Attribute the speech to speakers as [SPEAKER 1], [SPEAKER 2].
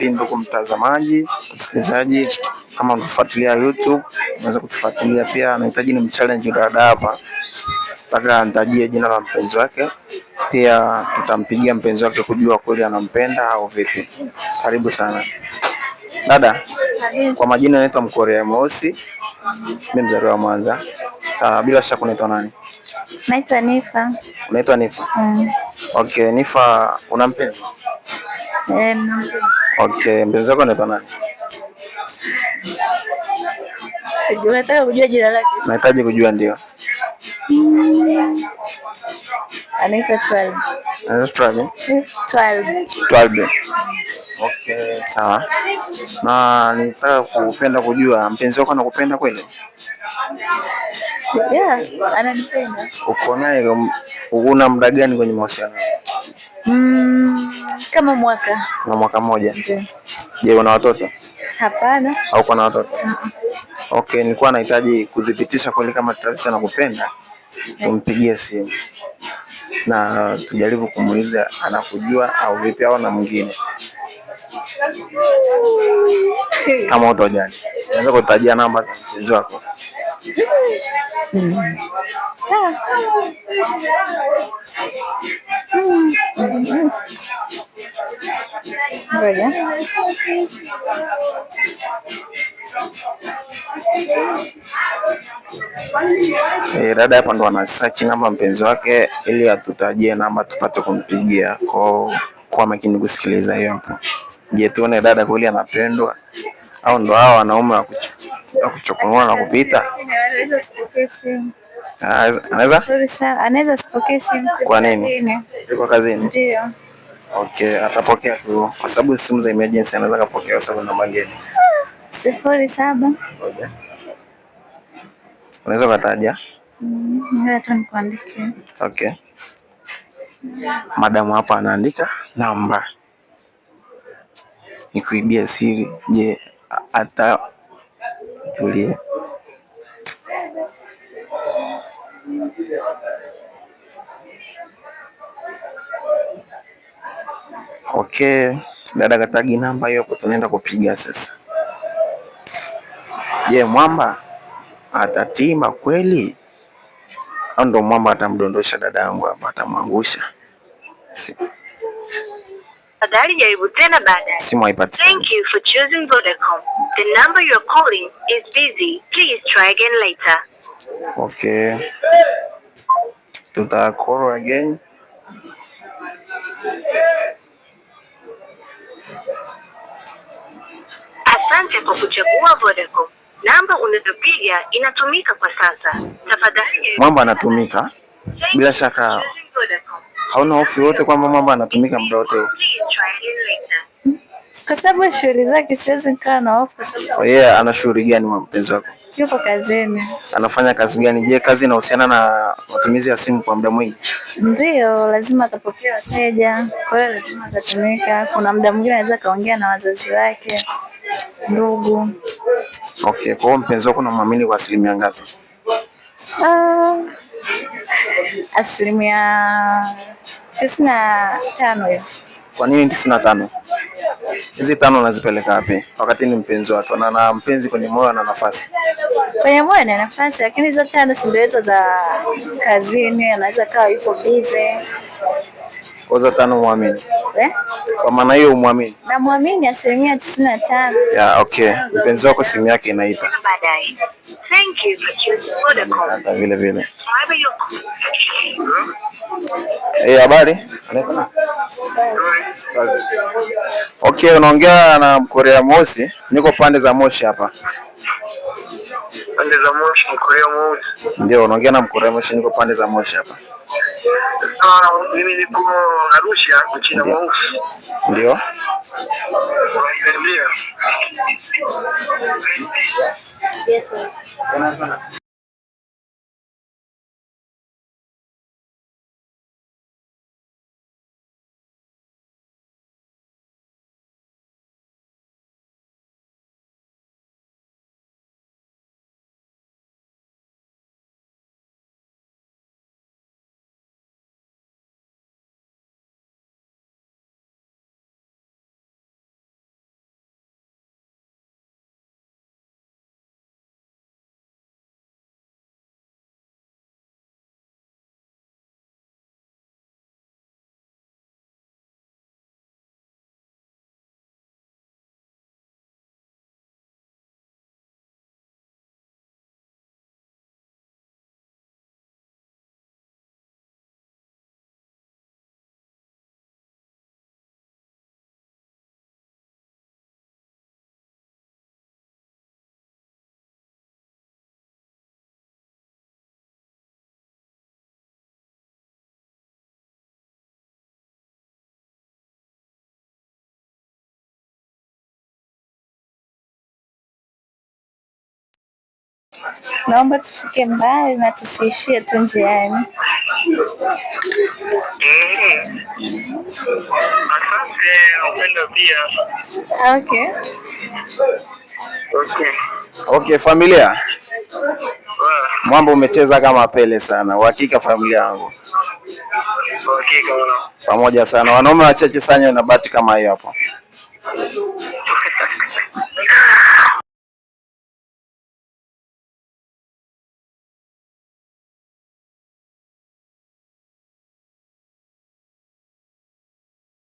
[SPEAKER 1] Ndugu mtazamaji, msikilizaji, kama unafuatilia YouTube, unaweza kutufuatilia pia. Anahitaji ni mchallenge dada hapa, mpaka anitajie jina la mpenzi wake, pia tutampigia mpenzi wake kujua kweli anampenda au vipi. Karibu sana dada. Kwa majina naitwa Mkorea Mweusi, mimi mzaliwa wa Mwanza. Sawa, bila shaka unaitwa nani?
[SPEAKER 2] Naitwa Nifa.
[SPEAKER 1] Unaitwa Nifa? Okay, Nifa, una mpenzi? Okay, mpenzi wako anaitwa nani?
[SPEAKER 2] Unataka kujua jina lake?
[SPEAKER 1] Nahitaji kujua, ndio.
[SPEAKER 2] Anaitwa 12.
[SPEAKER 1] Anaitwa 12. Okay, sawa. Na nitaka kupenda kujua mpenzi wako anakupenda kweli?
[SPEAKER 2] Yeah, ananipenda.
[SPEAKER 1] Uko naye una muda gani kwenye mahusiano?
[SPEAKER 2] Kama mwaka.
[SPEAKER 1] Na mwaka mmoja?
[SPEAKER 2] Ndio.
[SPEAKER 1] Je, una watoto?
[SPEAKER 2] Hapana.
[SPEAKER 1] Au kuna watoto? Okay, nilikuwa nahitaji kudhibitisha kweli kama Travis anakupenda, tumpigie simu na tujaribu kumuuliza anakujua au vipi, au na mwingine. Kama utojali, unaweza kutajia namba za mpenzi wako? Dada hapa ndo ana search namba mpenzi wake ili atutajie namba tupate kumpigia. Kwa makini kusikiliza hiyo hapo. Je, tuone dada kweli anapendwa au ndo hao wanaume wa kuchokonoa na kupita?
[SPEAKER 2] Anaweza sipokee simu.
[SPEAKER 1] Kwa nini? Yuko kazini?
[SPEAKER 2] Ndio.
[SPEAKER 1] Okay, atapokea tu kwa sababu simu za emergency anaweza kupokea kwa sababu namba ngeni.
[SPEAKER 2] 07.
[SPEAKER 1] Okay. Unaweza kutaja?
[SPEAKER 2] Ngoja tu nikuandikie.
[SPEAKER 1] Okay. Madamu hapa anaandika namba. Nikuibia siri. Je, tulie. Okay, dada katagi namba hiyo hapo, tunaenda kupiga sasa. Je, mwamba atatima kweli au ndo mwamba atamdondosha dada yangu hapa, atamwangusha?
[SPEAKER 3] Tafadhali jaribu tena baadaye.
[SPEAKER 1] Simu haipatikani.
[SPEAKER 3] Thank you for choosing Vodacom. The number you are calling is busy. Please try again later.
[SPEAKER 1] Okay. Call again.
[SPEAKER 3] Asante kwa kuchagua Vodacom. Namba unayopiga inatumika kwa sasa. Tafadhali.
[SPEAKER 1] Mwamba anatumika? Bila shaka hauna hofu yote kwamba mwamba anatumika muda wote huu?
[SPEAKER 2] Kwa sababu shughuli zake siwezi nikaa na hofu.
[SPEAKER 1] Yeye ana shughuli gani mpenzi wako?
[SPEAKER 2] Yupo kazini.
[SPEAKER 1] Anafanya kazi gani? Je, kazi inahusiana na matumizi ya simu kwa muda mwingi?
[SPEAKER 2] Ndio, lazima atapokea wateja. Kwa hiyo lazima atatumika. Kuna muda mwingine anaweza kaongea na wazazi wake, ndugu.
[SPEAKER 1] Okay, kwa hiyo mpenzi wako unamwamini kwa asilimia ngapi?
[SPEAKER 2] 95 hivi.
[SPEAKER 1] Kwa nini 95? Hizi 5 unazipeleka wapi wakati ni mpenzi wako na mpenzi kwenye moyo na nafasi?
[SPEAKER 2] Kwenye moyo na nafasi, lakini hizo 5 si ndio hizo za kazini, anaweza kawa yuko busy.
[SPEAKER 1] Kwa hizo 5 muamini? Kwa maana hiyo umwamini?
[SPEAKER 2] Na muamini 95%.
[SPEAKER 1] Yeah, okay. Mpenzi wako simu yake inaita.
[SPEAKER 3] Thank you for choosing Vodacom.
[SPEAKER 1] Hata vile vile. Habari? Okay, unaongea na Mkorea Mweusi. Niko pande za Moshi hapa.
[SPEAKER 4] Pande za Moshi, Mkorea Mweusi?
[SPEAKER 1] Ndio, unaongea na Mkorea Mweusi, niko pande za Moshi hapa.
[SPEAKER 4] Mimi niko Arusha, nchini Mweusi.
[SPEAKER 1] Ndio.
[SPEAKER 2] Yes, sir. Naomba tufike mbali na tusiishie tu njiani.
[SPEAKER 4] Asante, upendo pia.
[SPEAKER 2] Okay.
[SPEAKER 1] Okay, familia. Mambo umecheza kama Pele sana. Uhakika familia yangu.
[SPEAKER 4] Uhakika bwana.
[SPEAKER 1] Pamoja sana. Wanaume wachache sana na bahati kama hiyo hapo.